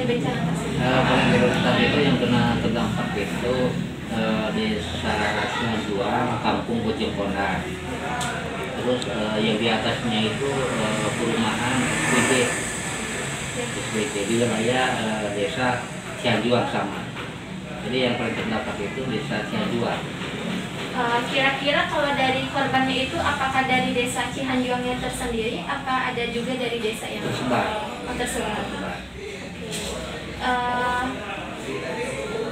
bencana tersebut? Paling prioritas itu yang kena terdampak itu desa Cihanjuang, kampung Bojong Konang. Terus yang di atasnya itu perumahan SBD di wilayah desa Cihanjuang sama. Jadi yang paling terdampak itu desa Cihanjuang. Kira-kira kalau dari korbannya itu apakah dari desa Cihanjuang yang tersendiri, apa ada juga dari desa yang Tersebar. tersebar?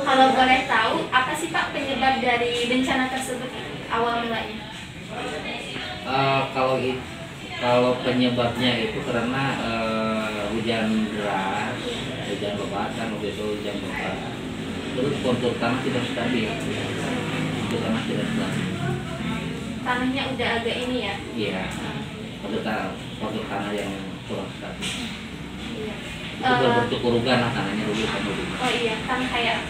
Kalau boleh tahu, apa sih Pak penyebab dari bencana tersebut awal mulanya? Kalau penyebabnya itu karena hujan deras, hujan lebat kan waktu itu hujan lebat. Terus kontur tanah tidak stabil. Tanah tidak stabil. Tanahnya udah agak ini ya? Iya. Kontur tanah yang kurang stabil. Iya. Itu berbentuk kerugan lah tanahnya dulu kan dulu. Oh iya, kan kayak.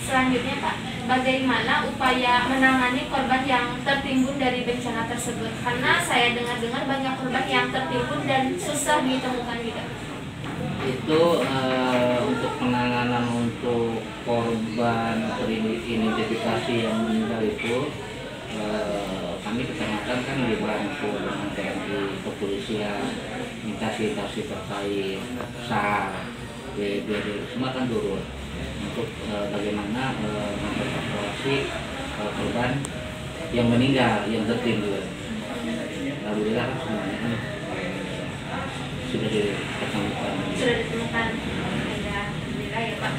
Selanjutnya Pak, bagaimana upaya menangani korban yang tertimbun dari bencana tersebut? Karena saya dengar-dengar banyak korban yang tertimbun dan susah ditemukan gitu. Itu untuk penanganan untuk korban teridentifikasi yang meninggal itu kami kecamatan kan dibantu dengan TNI, kepolisian, instansi terkait, SAR, BPBD, semua kan turun untuk bagaimana mengevakuasi korban yang meninggal, yang tertimbun. Alhamdulillah kan semuanya kan sudah ditemukan. Sudah ditemukan. Alhamdulillah ya Pak.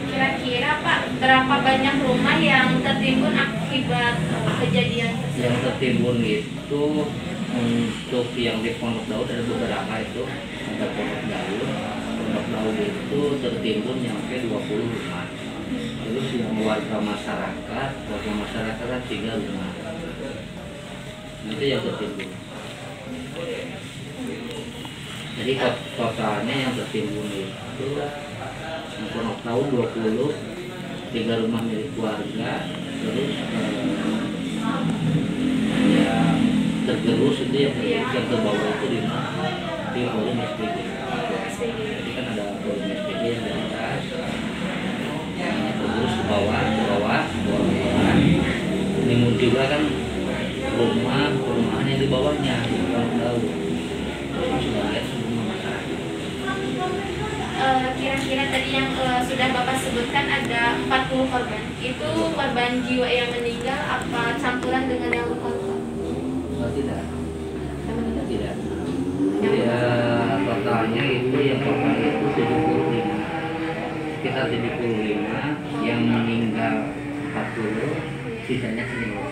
Kira-kira Pak, berapa banyak rumah yang tertimbun akibat kejadian tersebut? Yang tertimbun itu untuk yang di Pondok Daud ada beberapa itu, ada Pondok Daud itu tertimbun sampai 20 rumah. Terus yang warga masyarakat ada 3 rumah. Itu yang tertimbun. Jadi totalnya yang tertimbun itu yang Pondok Daud 20, 3 rumah milik keluarga, terus yang tergerus itu yang terbawah itu di volume SPG. Jadi kan ada volume SPG yang di atas, yang tergerus ke bawah. Timbun juga kan perumahan yang di bawahnya, Pondok Daud. Terus sudah lihat semua masyarakat. Kira-kira tadi yang sudah Bapak sebutkan ada 40 korban. Itu korban jiwa yang meninggal apa campuran dengan yang luka-luka? Tidak. Ya, totalnya itu yang total itu 75. Sekitar 75, yang meninggal 40, sisanya 50.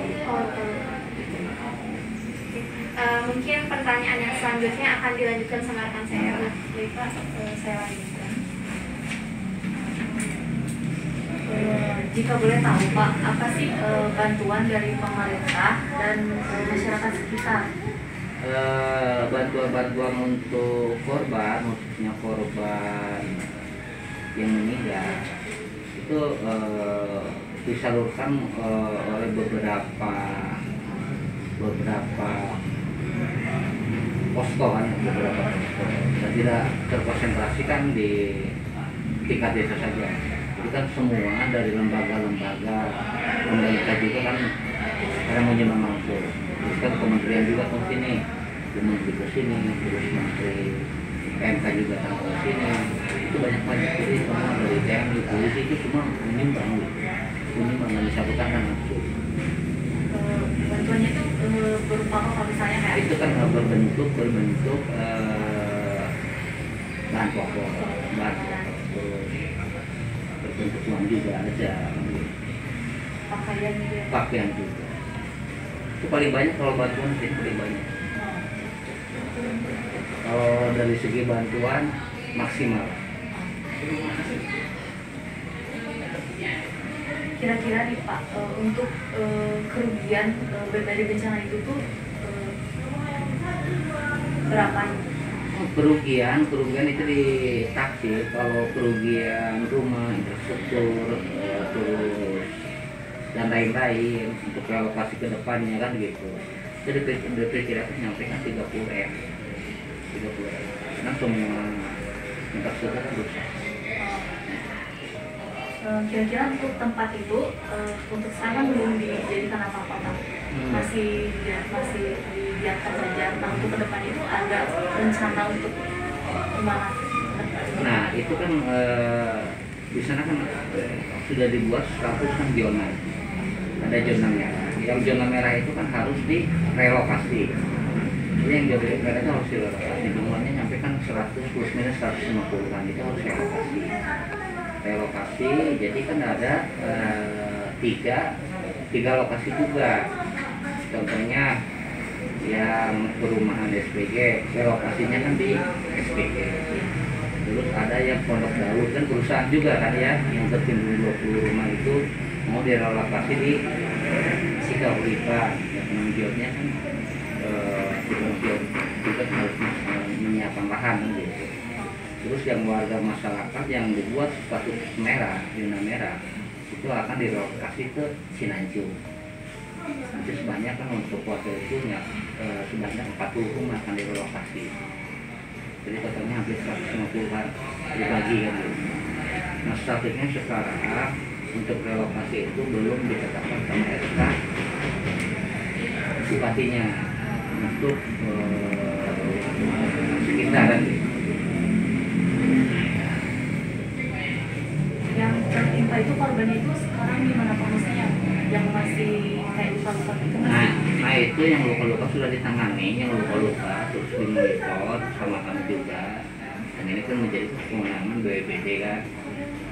Mungkin pertanyaan yang selanjutnya akan dilanjutkan sama rekan saya. Baik Pak, saya lanjutkan. Jika boleh tahu Pak, apa sih bantuan dari pemerintah dan masyarakat sekitar? Bantuan untuk korban, maksudnya korban yang meninggal itu disalurkan oleh beberapa posko kan, dan tidak terkonsentrasikan di tingkat desa saja. Jadi kan semua dari lembaga-lembaga pemerintah juga kan sekarang menyumbang langsung. Terus kan kementerian juga ke sini, Menteri ke sini, terus Menteri PMK juga kan ke sini. Itu banyak jadi semua dari TNI, polisi itu semua menyumbang dan disatukan kan langsung. Bantuannya itu berupa apa misalnya kayak? Itu kan berbentuk bahan pokok, berbentuk uang juga ada, pakaian juga. Itu paling banyak kalau bantuan sih paling banyak. Kalau dari segi bantuan maksimal. Kira-kira nih Pak, untuk kerugian dari bencana itu tuh berapa? Kerugian itu ditaksir. Kalau kerugian rumah, infrastruktur, terus dan lain-lain untuk relokasi ke depannya kan gitu. Jadi diperkirakan nyampe kan 30 M. karena semua infrastruktur kan rusak. Kira-kira untuk tempat itu untuk sekarang belum dijadikan apa-apa Pak? Masih dibiarkan saja. Nah untuk ke depan itu ada rencana untuk gimana? Nah itu kan di sana kan sudah dibuat status kan zona, ada zona merah. Yang zona merah itu kan harus direlokasi. Jadi yang zona merah itu harus direlokasi. Jumlahnya sampai kan 100 plus minus 150 kan itu harus relokasi. Jadi kan ada tiga lokasi juga. Contohnya yang perumahan SPG, relokasinya kan di SPG. Terus ada yang Pondok Daud kan perusahaan juga kan ya, yang tertimbun 20 rumah itu mau direlokasi di Sikahuripan. Yang penanggulannya kan juga harus menyiapkan lahan kan gitu. Terus yang warga masyarakat yang dibuat status merah, zona merah, itu akan direlokasi ke Cinancum. Nanti sebanyak kan untuk warga itu sebanyak 40 rumah akan direlokasi. Jadi totalnya hampir 150-an dibagi kan gitu. Nah statusnya sekarang untuk relokasi itu belum ditetapkan sama SK bupatinya untuk sekitaran gitu. Yang tertimpa itu korbannya itu sekarang gimana pengungsinya? Yang masih kayak luka-luka itu masih? Nah itu yang luka-luka sudah ditangani, yang luka-luka terus dimonitor sama kami juga. Dan ini kan menjadi kewenangan BPBD kan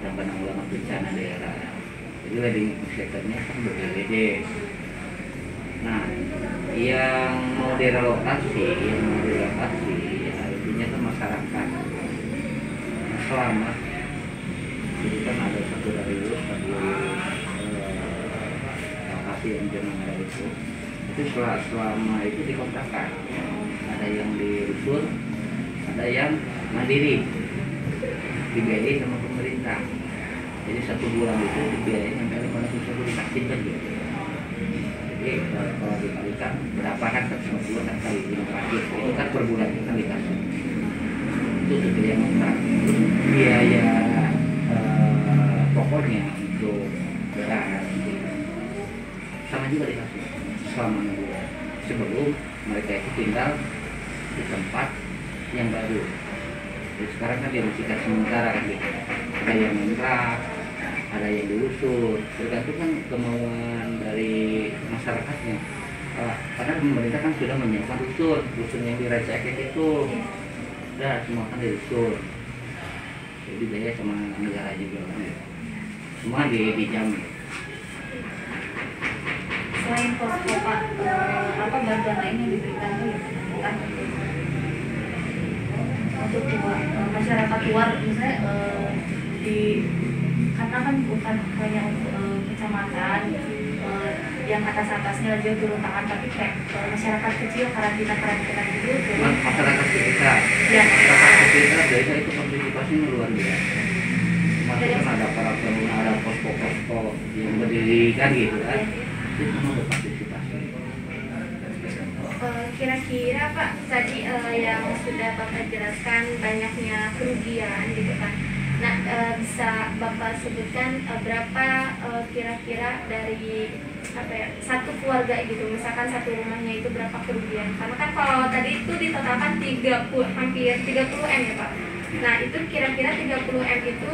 dan penanggulangan bencana daerah. Jadi leading sectornya kan BPBD. Nah yang mau direlokasi, artinya kan masyarakat selamat. Jadi kan ada satu lokasi yang zona merah itu selama itu dikontrakan, ada yang dirusur, ada yang mandiri dibiayai sama pemerintah. Jadi 1 bulan itu dibiayai sampai 500.000 dikasih kan gitu. Jadi kalau dikalikan berapa kan 150 kan kali 500 itu kan per bulan kan dikasih. Itu biaya kontrak, biaya pokoknya untuk beras sama juga dikasih selama 6 bulan sebelum mereka itu tinggal di tempat yang baru. Jadi sekarang kan dibersihkan sementara kan gitu. Ada yang ngontrak, ada yang diusur, tergantung kan kemauan dari masyarakatnya. Karena pemerintah kan sudah menyiapkan rusun yang di Raja Ekek itu, udah semua kan diusur. Jadi biaya sama negara juga kan, semua dijamin. Selain posko Pak, apa bantuan lain yang diberikan tuh kan untuk masyarakat luar misalnya karena kan bukan hanya kecamatan yang atasnya aja turun tangan, tapi kayak masyarakat kecil karantina gitu. Masyarakat kita, ya. Masyarakat kita daerah itu partisipasinya luar biasa. Maksudnya kan ada para pengguna, ada posko-posko yang berdiri kan gitu kan. Itu semua berpartisipasi. Kira-kira Pak tadi yang sudah Bapak jelaskan banyaknya kerugian gitu kan. Nah bisa Bapak sebutkan berapa kira-kira dari satu keluarga gitu, misalkan satu rumahnya itu berapa kerugian? Karena kan kalau tadi itu ditotalkan hampir 30 M ya Pak. Nah itu kira-kira 30 M itu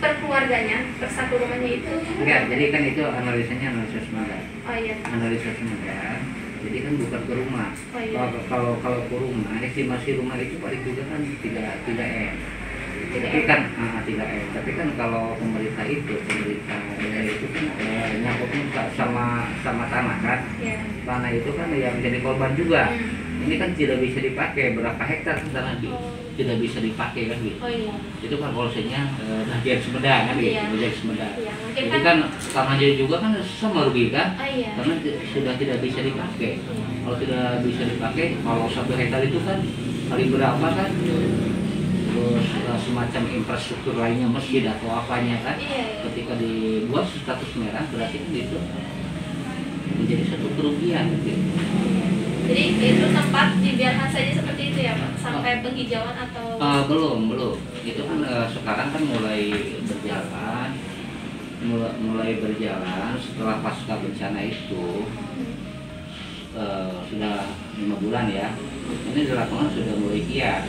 per keluarganya, per satu rumahnya itu? Enggak, jadi kan itu analisanya analisis modal. Oh iya. Analisis modal. Jadi kan bukan ke rumah. Oh, iya. Kalau ke rumah, estimasi rumah itu paling juga kan 3 M. Tapi kan 3 M. Tapi kan kalau pemerintah daerah itu kan nyangkutnya sama tanah kan. Yeah. Tanah itu kan yang jadi korban juga. Ini kan tidak bisa dipakai, berapa hektar tanah tidak bisa dipakai kan gitu. Oh iya. Itu kan polisinya bagian Sumedang kan gitu, bagian Sumedang. Iya, Jadi kan tanahnya juga kan sama rugi kan, oh, iya. karena sudah tidak bisa dipakai. Kalau tidak bisa dipakai, kalau 1 hektar itu kan kali berapa kan, terus semacam infrastruktur lainnya masjid atau apanya kan, Iya. ketika dibuat status merah berarti kan itu menjadi satu kerugian gitu. Jadi itu tempat dibiarkan saja seperti itu ya Pak, sampai penghijauan atau? Belum. Itu kan sekarang kan mulai berjalan setelah pasca bencana itu. Sudah 5 bulan ya. Ini di lapangan sudah mulai giat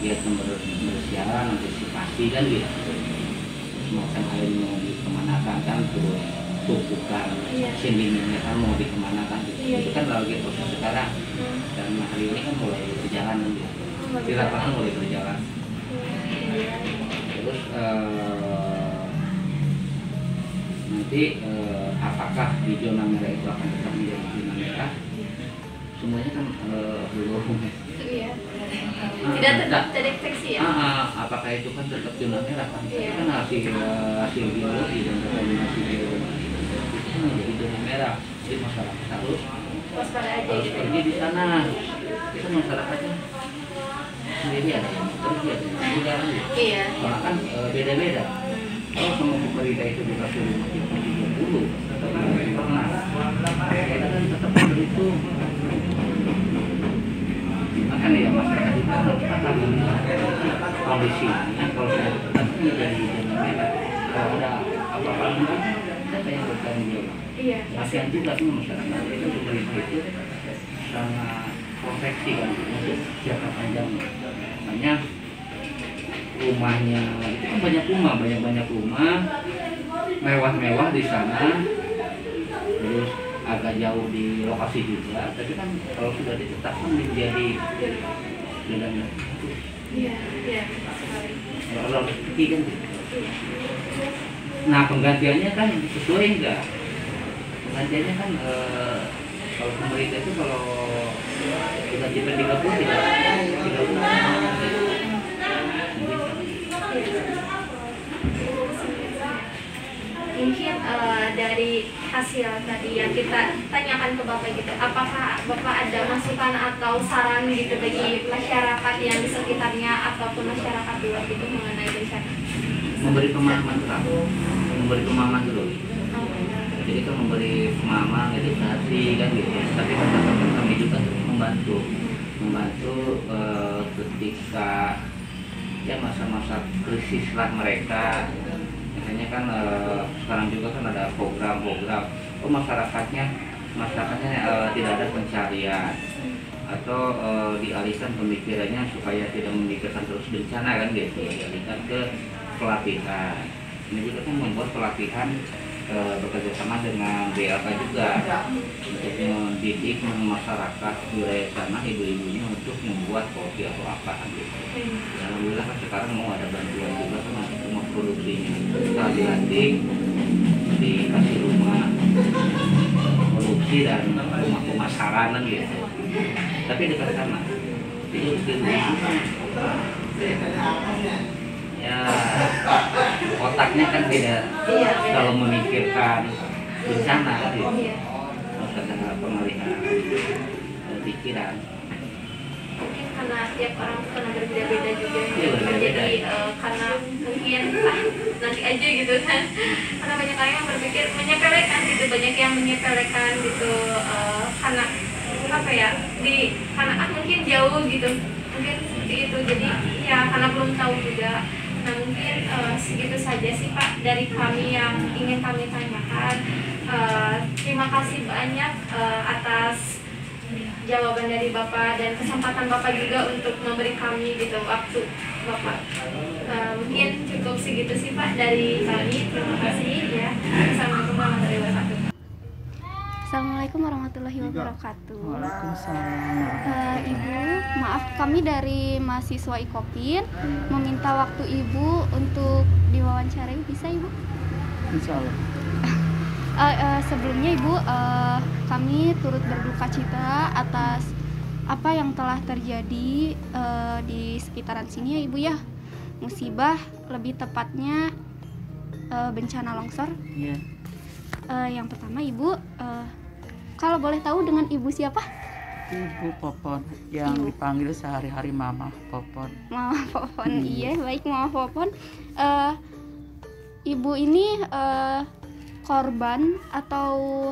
pembersihan, antisipasi kan gitu. Semacam air mau dikemanakan kan, terus tumpukan sedimennya kan mau dikemanakan gitu. Itu kan lagi proses sekarang. Dan hari ini kan mulai berjalan kan gitu. Di lapangan mulai berjalan. Terus nanti apakah di zona merah itu akan tetap menjadi zona merah? Semuanya kan belum. Iya. Tidak terdeteksi ya? Apakah itu kan tetap zona merah kan? Itu kan hasil biologi dan determinasi biologi itu kan menjadi zona merah. Jadi masyarakat harus Waspada aja harus gitu. pergi di sana. Itu masyarakatnya sendiri ada yang pergi ada yang tidak kan? Iya. Soalnya kan beda-beda. Kalau sama pemerintah itu dikasih rumah cuma 30, tapi pernah. Kita kan tetap berhitung. Makanya ya masyarakat itu harus paham kondisinya. Kalau saya tetap menjadi zona merah, kalau ada apa-apa mungkin siapa yang bertanggung jawab? Iya. Kasihan juga sih masyarakat itu, pemerintah itu sangat proteksi kan untuk jangka panjang. Makanya rumahnya itu kan banyak rumah mewah-mewah di sana, terus agak jauh di lokasi juga, tapi kan kalau sudah ditetapkan menjadi jalan Iya. kalau pergi kan gitu. Nah penggantiannya kan sesuai enggak? Penggantiannya kan kalau pemerintah itu kalau sudah di 30 tidak Mungkin dari hasil tadi yang kita tanyakan ke Bapak gitu, apakah Bapak ada masukan atau saran gitu bagi masyarakat yang di sekitarnya ataupun masyarakat luar gitu mengenai bencana? memberi pemahaman dulu. Jadi kita memberi pemahaman, edukasi kan gitu. Tapi kan kami juga membantu ketika ya masa-masa krisis lah mereka. Misalnya kan sekarang juga kan ada program-program masyarakatnya tidak ada pencarian atau dialihkan pemikirannya supaya tidak memikirkan terus bencana kan gitu, dialihkan ke pelatihan. Ini juga kan membuat pelatihan bekerja sama dengan BLK juga untuk mendidik masyarakat wilayah sana, ibu-ibunya untuk membuat kopi atau apa gitu. Alhamdulillah kan sekarang mau ada bantuan juga kan untuk rumah produksinya. Setelah dilatih dikasih rumah produksi dan rumah pemasaran gitu. Tapi dekat sana itu ya otaknya kan beda. Kalau memikirkan bencana kan gitu. Harus ada pengalihan pikiran. Mungkin karena tiap orang karena berbeda-beda juga Iya, berbeda-beda. jadi karena mungkin nanti aja gitu kan, karena banyak orang yang berpikir menyepelekan gitu, banyak yang menyepelekan gitu karena apa ya, karena mungkin jauh gitu, mungkin seperti itu, jadi ya karena belum tahu juga. Nah mungkin segitu saja sih Pak dari kami yang ingin kami tanyakan. Terima kasih banyak atas jawaban dari Bapak dan kesempatan Bapak juga untuk memberi kami gitu waktu Bapak. Mungkin cukup segitu sih Pak dari kami. Terima kasih ya. Assalamualaikum warahmatullahi wabarakatuh. Assalamualaikum warahmatullahi wabarakatuh. Waalaikumsalam. Ibu, maaf kami dari mahasiswa Ikopin meminta waktu Ibu untuk diwawancarai, bisa Ibu? Insya Allah. Sebelumnya Ibu, kami turut berduka cita atas apa yang telah terjadi di sekitaran sini ya Ibu ya. Musibah, lebih tepatnya bencana longsor. Iya. Yang pertama Ibu, kalau boleh tahu dengan Ibu siapa? Ibu Popon yang Ibu. dipanggil sehari-hari Mama Popon. Mama Popon, iya baik Mama Popon. Ibu ini korban atau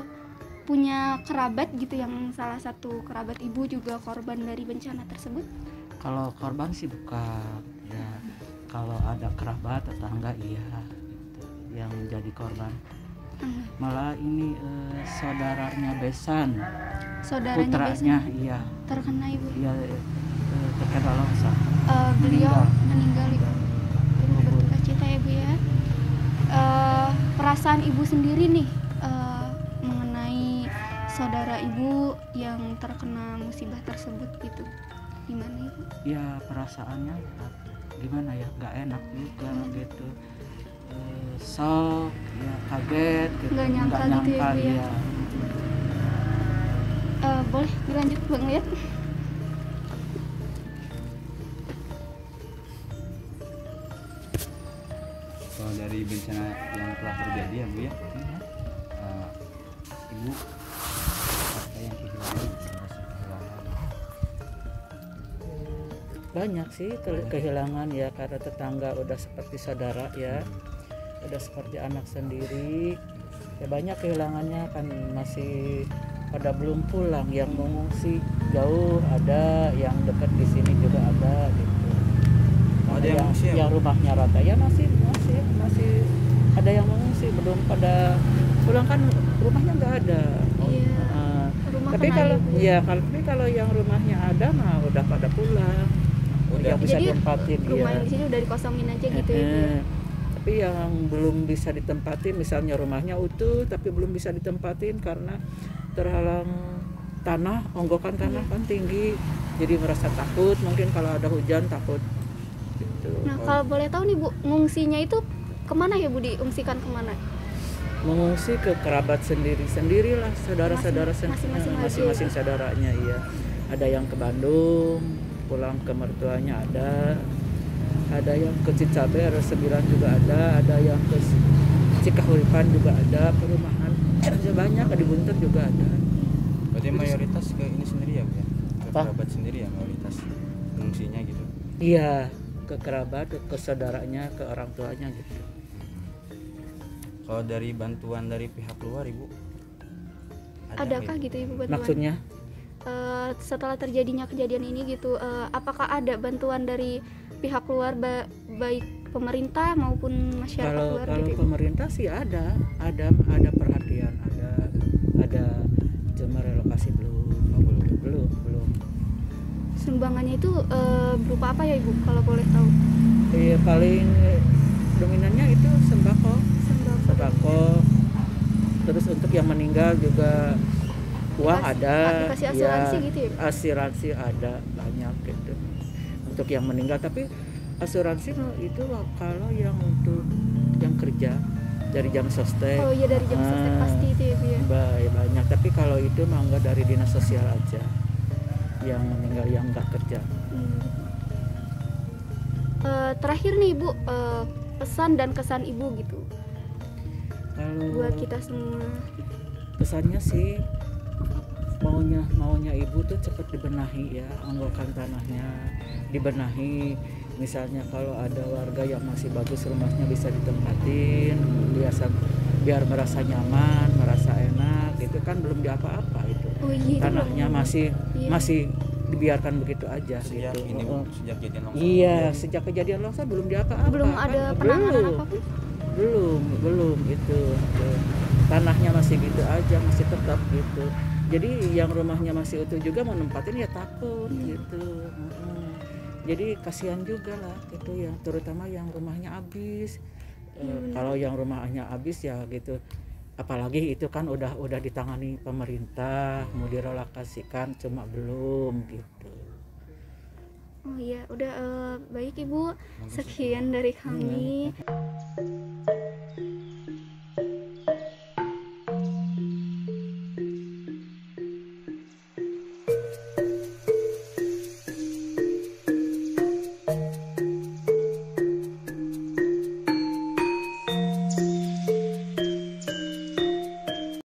punya kerabat gitu yang salah satu kerabat ibu juga korban dari bencana tersebut? Kalau korban sih bukan ya, kalau ada kerabat tetangga iya gitu, yang jadi korban. Malah ini saudaranya Besan, Saudaranya putranya biasanya iya terkena ibu. iya terkena longsor. Beliau meninggal ibu. Turut berduka cita ya bu ya. Perasaan ibu sendiri nih mengenai saudara ibu yang terkena musibah tersebut gitu, gimana ibu? Ya perasaannya gimana ya, nggak enak juga gitu. Shock ya, kaget gitu. Nggak nyangka gitu ya, Bu, ya? ya. Boleh dilanjut Bang Liat? Kalau dari bencana yang telah terjadi ya Bu ya, Ibu apa yang kehilangan, merasa kehilangan? Banyak sih kehilangan ya, karena tetangga udah seperti saudara ya, udah seperti anak sendiri ya. Banyak kehilangannya kan, masih pada belum pulang, yang mengungsi jauh ada, yang dekat di sini juga ada gitu. Ada yang mengungsi ya, yang Bu? rumahnya rata ya masih ada yang mengungsi, belum pada pulang kan, rumahnya nggak ada. Iya. Rumah Tapi kena kalau ibu. ya kalau yang rumahnya ada mah udah pada pulang, Udah. yang bisa Jadi ditempatin rumah ya. yang di sini udah dikosongin aja gitu ya bu ya? Tapi yang belum bisa ditempatin, misalnya rumahnya utuh tapi belum bisa ditempatin karena terhalang tanah, onggokan tanah kan tinggi, jadi merasa takut, mungkin kalau ada hujan takut gitu. Nah kalau boleh tahu nih bu, ngungsinya itu kemana ya bu, diungsikan kemana? Mengungsi ke kerabat sendirilah, saudara-saudara Masing-masing aja masing-masing ya? saudaranya iya. Ada yang ke Bandung pulang ke mertuanya, ada yang ke Cicaber 9 juga ada yang ke Cikahuripan juga ada, perumahan banyak, di Buntet juga ada. Berarti mayoritas ke ini sendiri ya Bu ya? Ke Apa? kerabat sendiri ya mayoritas fungsinya gitu. Iya, ke kerabat, ke saudaranya, ke orang tuanya gitu. Kalau dari bantuan dari pihak luar Ibu, Adakah gitu ibu bantuan? Maksudnya Setelah terjadinya kejadian ini gitu, apakah ada bantuan dari pihak luar baik pemerintah maupun masyarakat luar kalau gitu ibu? pemerintah sih ada perhatian, ada cuma relokasi belum. Sumbangannya itu berupa apa ya ibu kalau boleh tahu? Iya, paling dominannya itu sembako. Terus untuk yang meninggal juga uang ada, dikasih asuransi gitu ya? Asuransi ada banyak gitu untuk yang meninggal, tapi asuransi itu kalau yang untuk yang kerja dari jam sostek. Oh iya, dari jam sostek pasti itu ya bu ya? Banyak, tapi kalau itu mah enggak, dari dinas sosial aja yang meninggal, yang enggak kerja. Terakhir nih ibu, pesan dan kesan ibu gitu Kalau buat kita semua. pesannya sih maunya ibu tuh cepat dibenahi ya, onggokan tanahnya dibenahi. Misalnya kalau ada warga yang masih bagus rumahnya bisa ditempatin, biar merasa nyaman, merasa enak. Itu kan belum diapa-apa itu. Oh iya, itu Tanahnya belum. Iya. masih dibiarkan begitu aja sejak gitu. ini Bu, sejak kejadian longsor. Iya, sejak kejadian longsor belum diapa-apa. Belum ada penanganan apapun. Belum gitu. Tanahnya masih gitu aja, masih tetap gitu. Jadi yang rumahnya masih utuh juga mau nempatin ya takut gitu. Jadi kasihan juga lah gitu ya, terutama yang rumahnya habis. Kalau yang rumahnya habis ya gitu. Apalagi itu kan udah ditangani pemerintah, mau direlokasikan, cuma belum gitu. Oh iya, udah baik ibu. Sekian dari kami.